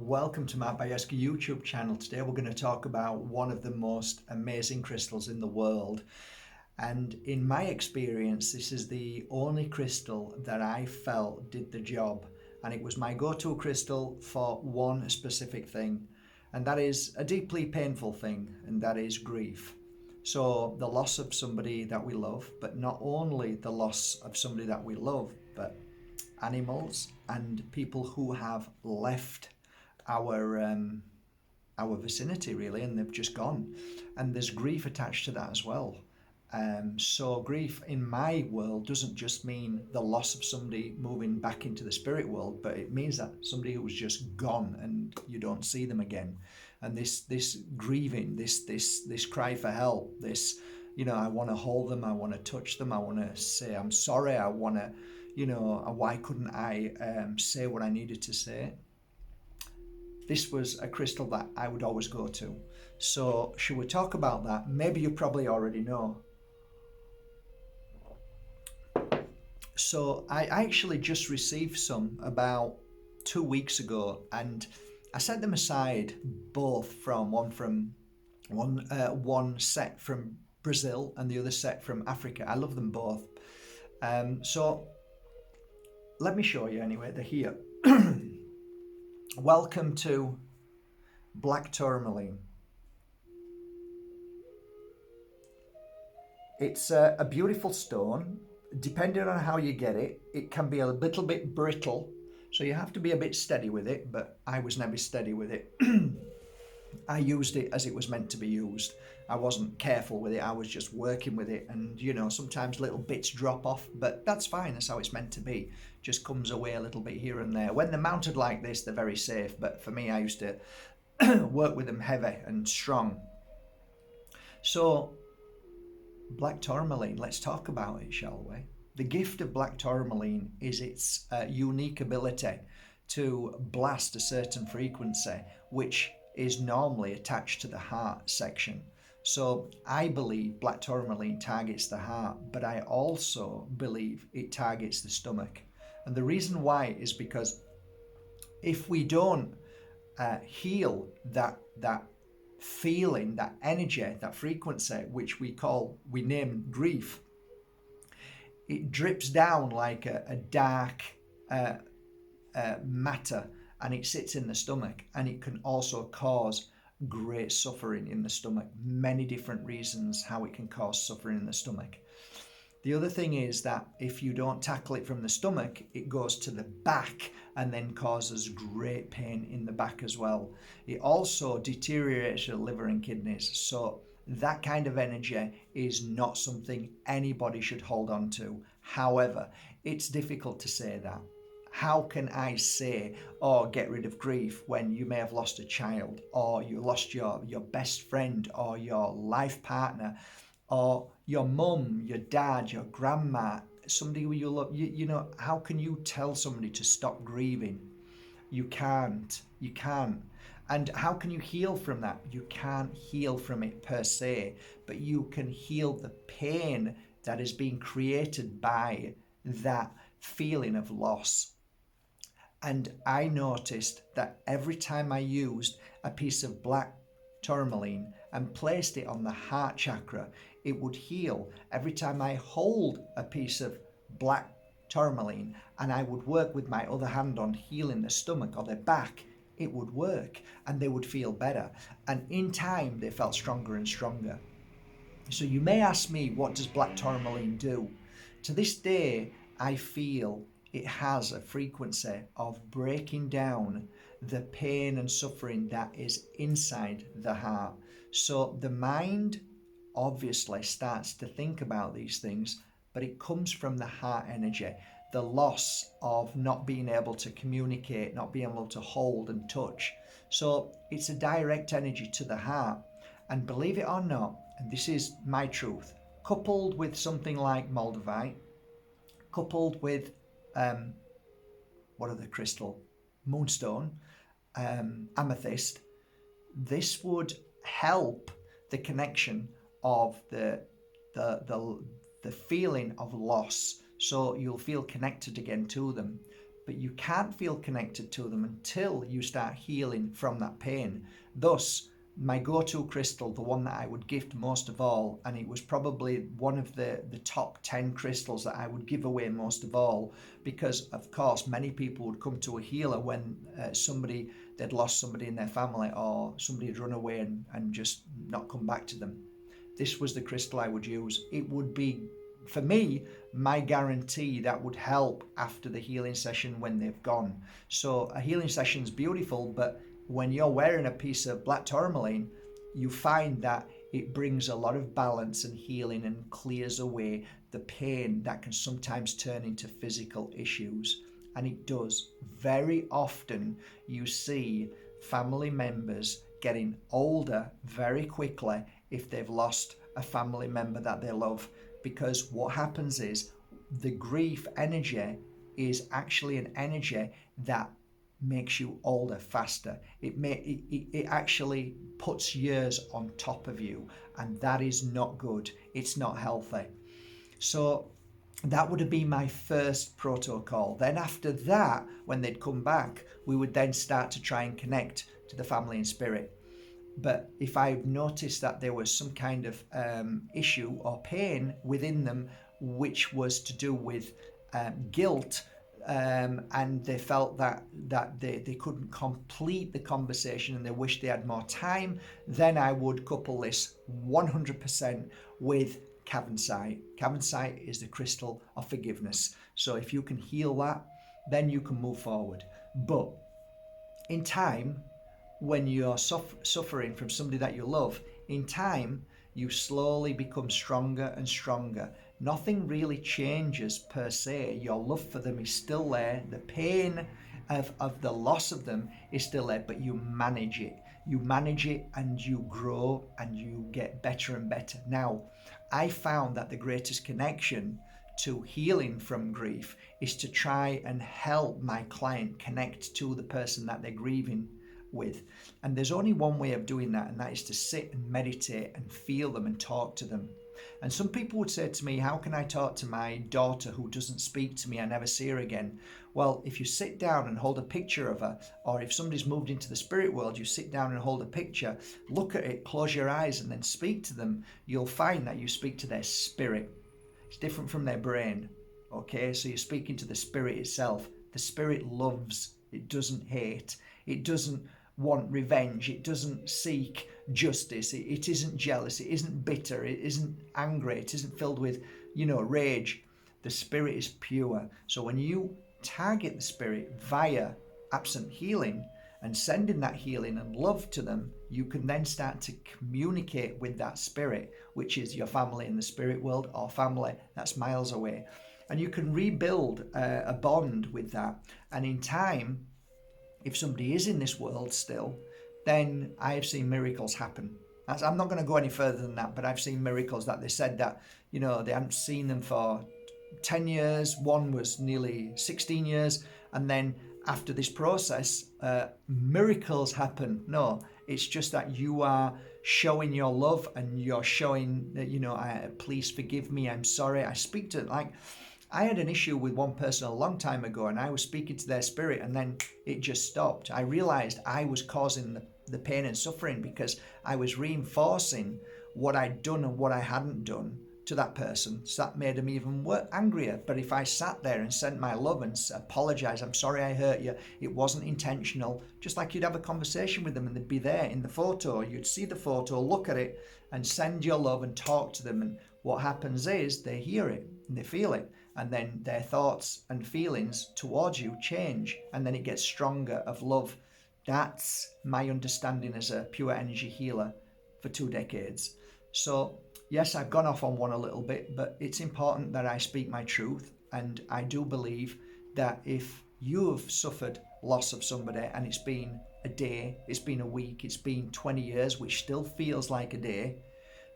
Welcome to my Bajerski YouTube channel. Today we're going to talk about one of the most amazing crystals in the world. And in my experience, this is the only crystal that I felt did the job. And it was my go-to crystal for one specific thing. And that is a deeply painful thing, and that is grief. So the loss of somebody that we love, but not only the loss of somebody that we love, but animals and people who have left our vicinity really, and they've just gone, and there's grief attached to that as well. So grief in my world doesn't just mean the loss of somebody moving back into the spirit world, but it means that somebody who was just gone and you don't see them again. And this grieving, this cry for help, this, I want to hold them, I want to touch them, I want to say I'm sorry, I want to, why couldn't I say what I needed to say? This was a crystal that I would always go to. So should we talk about that? Maybe you probably already know. So I actually just received some about 2 weeks ago, and I set them aside, both from one set from Brazil and the other set from Africa. I love them both. So let me show you anyway. They're here. Welcome to Black Tourmaline. It's a beautiful stone. Depending on how you get it, it can be a little bit brittle, so you have to be a bit steady with it, but I was never steady with it. I used it as it was meant to be used. I wasn't careful with it, I was just working with it, and sometimes little bits drop off, but that's fine, that's how it's meant to be. Just comes away a little bit here and there. When they're mounted like this, they're very safe, but for me, I used to work with them heavy and strong. So, Black Tourmaline, let's talk about it, shall we? The gift of Black Tourmaline is its unique ability to blast a certain frequency, which is normally attached to the heart section. So I believe Black Tourmaline targets the heart, but I also believe it targets the stomach. And the reason why is because if we don't heal that feeling, that energy, that frequency, which we name grief, it drips down like a dark matter, and it sits in the stomach, and it can also cause great suffering in the stomach. Many different reasons how it can cause suffering in the stomach. The other thing is that if you don't tackle it from the stomach, it goes to the back and then causes great pain in the back as well. It also deteriorates your liver and kidneys. So that kind of energy is not something anybody should hold on to. However, it's difficult to say that. How can I say, get rid of grief, when you may have lost a child, or you lost your best friend, or your life partner, or your mum, your dad, your grandma, somebody who you love? How can you tell somebody to stop grieving? You can't. And how can you heal from that? You can't heal from it per se, but you can heal the pain that is being created by that feeling of loss. And I noticed that every time I used a piece of black tourmaline and placed it on the heart chakra, it would heal. Every time I hold a piece of black tourmaline and I would work with my other hand on healing the stomach or the back, it would work and they would feel better. And in time, they felt stronger and stronger. So you may ask me, what does black tourmaline do? To this day, I feel it has a frequency of breaking down the pain and suffering that is inside the heart. So the mind obviously starts to think about these things, but it comes from the heart energy, the loss of not being able to communicate, not being able to hold and touch. So it's a direct energy to the heart. And believe it or not, and this is my truth, coupled with something like moldavite, coupled with what other crystal? Moonstone, amethyst. This would help the connection of the feeling of loss. So you'll feel connected again to them. but you can't feel connected to them until you start healing from that pain. Thus, my go-to crystal, the one that I would gift most of all, and it was probably one of the top 10 crystals that I would give away most of all, because of course many people would come to a healer when they'd lost somebody in their family, or somebody had run away and just not come back to them. This was the crystal I would use. It would be, for me, my guarantee that would help after the healing session when they've gone. So a healing session is beautiful, but when you're wearing a piece of black tourmaline, you find that it brings a lot of balance and healing and clears away the pain that can sometimes turn into physical issues. And it does. Very often you see family members getting older very quickly if they've lost a family member that they love, because what happens is the grief energy is actually an energy that makes you older faster. It actually puts years on top of you, and that is not good. It's not healthy. So that would have been my first protocol. Then after that, when they'd come back, we would then start to try and connect to the family in spirit. But if I've noticed that there was some kind of issue or pain within them, which was to do with guilt, and they felt that they couldn't complete the conversation and they wished they had more time, then I would couple this 100% with Cavansite. Cavansite is the crystal of forgiveness. So if you can heal that, then you can move forward. But in time, when you're suffering from somebody that you love, in time, you slowly become stronger and stronger. Nothing really changes per se. Your love for them is still there. The pain of the loss of them is still there, but you manage it. You manage it and you grow and you get better and better. Now, I found that the greatest connection to healing from grief is to try and help my client connect to the person that they're grieving with. And there's only one way of doing that, and that is to sit and meditate and feel them and talk to them. And some people would say to me, how can I talk to my daughter who doesn't speak to me? I never see her again. Well, if you sit down and hold a picture of her, or if somebody's moved into the spirit world, you sit down and hold a picture, look at it, close your eyes, and then speak to them, you'll find that you speak to their spirit. It's different from their brain. Okay, so you're speaking to the spirit itself. The spirit loves, it doesn't hate, it doesn't want revenge, it doesn't seek justice, it isn't jealous, it isn't bitter, it isn't angry, it isn't filled with, rage. The spirit is pure. So when you target the spirit via absent healing and sending that healing and love to them, you can then start to communicate with that spirit, which is your family in the spirit world or family that's miles away. And you can rebuild a bond with that. And in time, if somebody is in this world still, then I have seen miracles happen. I'm not going to go any further than that, but I've seen miracles that they said that, they hadn't seen them for 10 years. One was nearly 16 years. And then after this process, miracles happen. No, it's just that you are showing your love and you're showing that, please forgive me. I'm sorry. I speak to like, I had an issue with one person a long time ago, and I was speaking to their spirit, and then it just stopped. I realized I was causing the pain and suffering because I was reinforcing what I'd done and what I hadn't done to that person. So that made them even angrier. But if I sat there and sent my love and apologized, I'm sorry I hurt you, it wasn't intentional, just like you'd have a conversation with them and they'd be there in the photo, you'd see the photo, look at it and send your love and talk to them. And what happens is they hear it and they feel it. And then their thoughts and feelings towards you change, and then it gets stronger of love. That's my understanding as a pure energy healer for 2 decades. So yes, I've gone off on one a little bit, but it's important that I speak my truth. And I do believe that if you have suffered loss of somebody and it's been a day, it's been a week, it's been 20 years, which still feels like a day,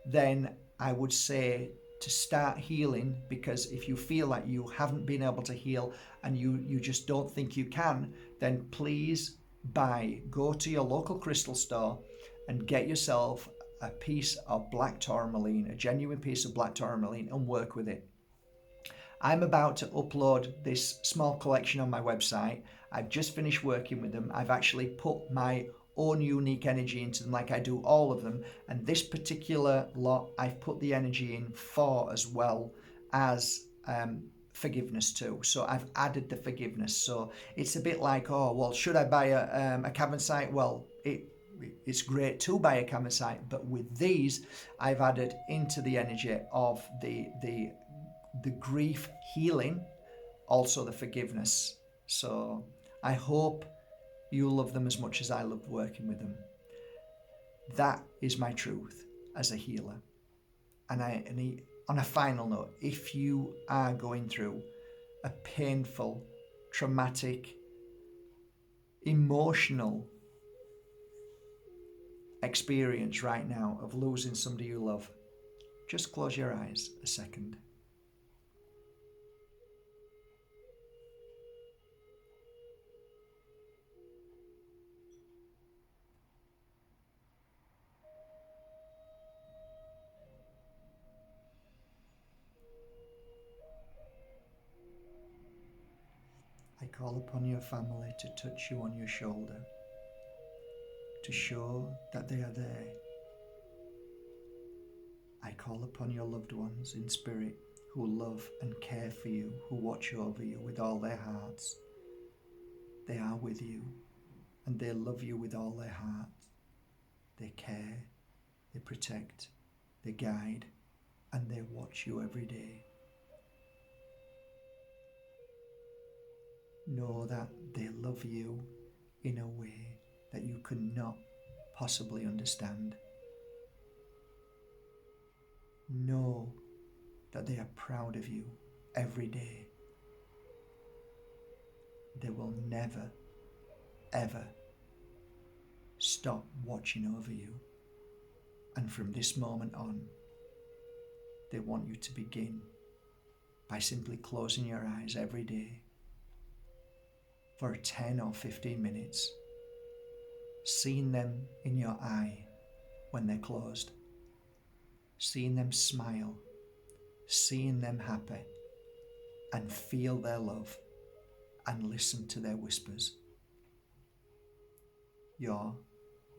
then I would say to start healing, because if you feel like you haven't been able to heal and you just don't think you can, then please go to your local crystal store and get yourself a piece of black tourmaline, a genuine piece of black tourmaline, and work with it. I'm about to upload this small collection on my website. I've just finished working with them. I've actually put my own unique energy into them like I do all of them. And this particular lot, I've put the energy in for as well as forgiveness too. So I've added the forgiveness. So it's a bit like, oh, well, should I buy a Cavensite? Well, it's great to buy a Cavensite, but with these, I've added into the energy of the grief healing, also the forgiveness. So I hope you love them as much as I love working with them. That is my truth as a healer. On a final note, if you are going through a painful, traumatic, emotional experience right now of losing somebody you love, just close your eyes a second. I call upon your family to touch you on your shoulder, to show that they are there. I call upon your loved ones in spirit who love and care for you, who watch over you with all their hearts. They are with you and they love you with all their heart. They care, they protect, they guide, and they watch you every day. Know that they love you in a way that you cannot possibly understand. Know that they are proud of you every day. They will never, ever stop watching over you. And from this moment on, they want you to begin by simply closing your eyes every day for 10 or 15 minutes, seeing them in your eye when they're closed, seeing them smile, seeing them happy, and feel their love and listen to their whispers. Your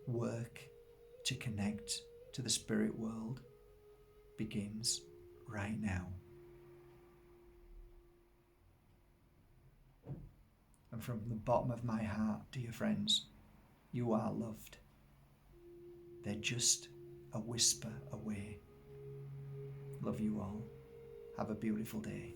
work to connect to the spirit world begins right now. And from the bottom of my heart, dear friends, you are loved. They're just a whisper away. Love you all. Have a beautiful day.